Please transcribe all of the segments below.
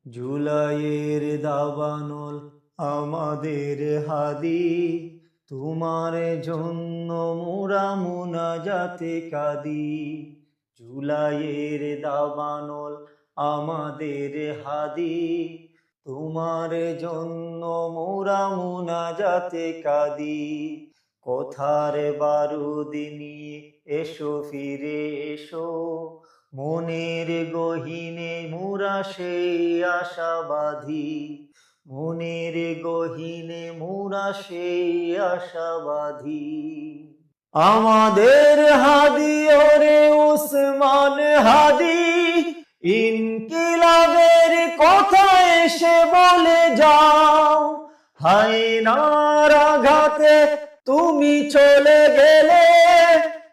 জুলাইয়ের দাবানল আমাদের হাদি, তোমার জন্য মোরা মুনাজাতে কাঁদি। জুলাইয়ের দাবানল আমাদের হাদি, তোমার জন্য মোরা মুনাজাতে কাঁদি। কথার বারুদ নিয়ে এসো ফিরে এসো, মনের গহীনে মোরা সেই আশাবাদী। মনের গহীনে মোরা সেই আশাবাদী। আমাদের হাদি ওরে উসমান হাদি, ইনকিলাবের কথা এসে বলে যাও। হায়নার আঘাতে তুমি চলে গেলে,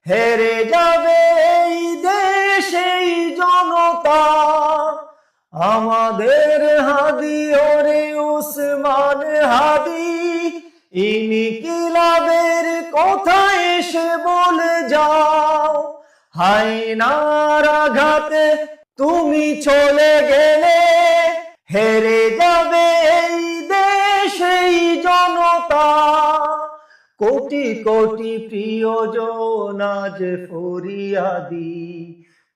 হেরে যাবে এই দেশ এই জনতা। আমাদের হাদি ওরে উসমান হাদি, ইনকিলাবের কথা এসে বলে যাও। হায়নার আঘাতে তুমি চলে গেলে, হেরে যাবে এই দেশ এই জনতা। কোটি কোটি প্রিয়জন আজ ফরিয়াদি,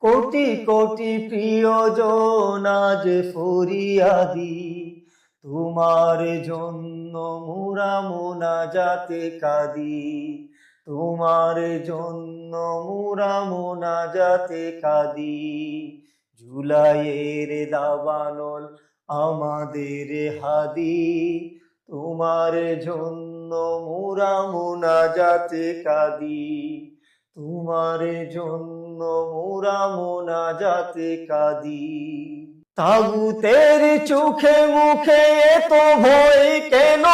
কোটি কোটি প্রিয়জন আজ ফরিয়াদি। তোমার জন্য মোরা মুনাজাতে কাঁদি, তোমার জন্য মোরা মুনাজাতে কাঁদি। জুলাইয়ের দাবানল আমাদের হাদি, তোমার জন্য মোরা মুনাজাতে কাঁদি। তোমার জন্য মোরা মুনাজাতে কাঁদি। তাগুতের চোখে মুখে এত ভয় কেন,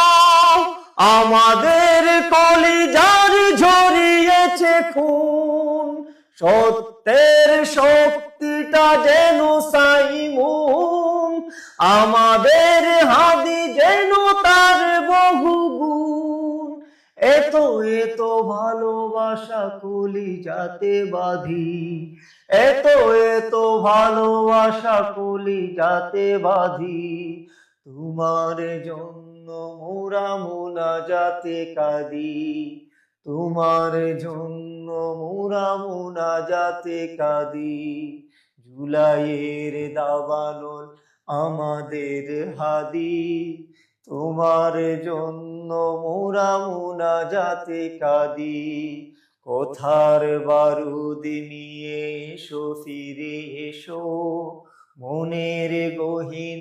আমাদের কলিজার ঝরিয়েছে খুন। সত্যের শক্তিটা যেন সাইমুম, আমাদের হাদি যেন তার বহুগুণ। এত এত ভালোবাসা কলিজাতে বাঁধি, এত এত ভালোবাসা কলিজাতে বাঁধি। তোমার জন্য মোরা মুনাজাতে কাঁদি, তোমার জন্য মোরা মুনাজাতে কাঁদি। জুলাইয়ের দাবানল আমাদের হাদি, তোমার জন্য মোরা মুনাজাতে কাঁদি। কথার বারুদ নিয়ে এসো ফিরে এসো, মনের গহীন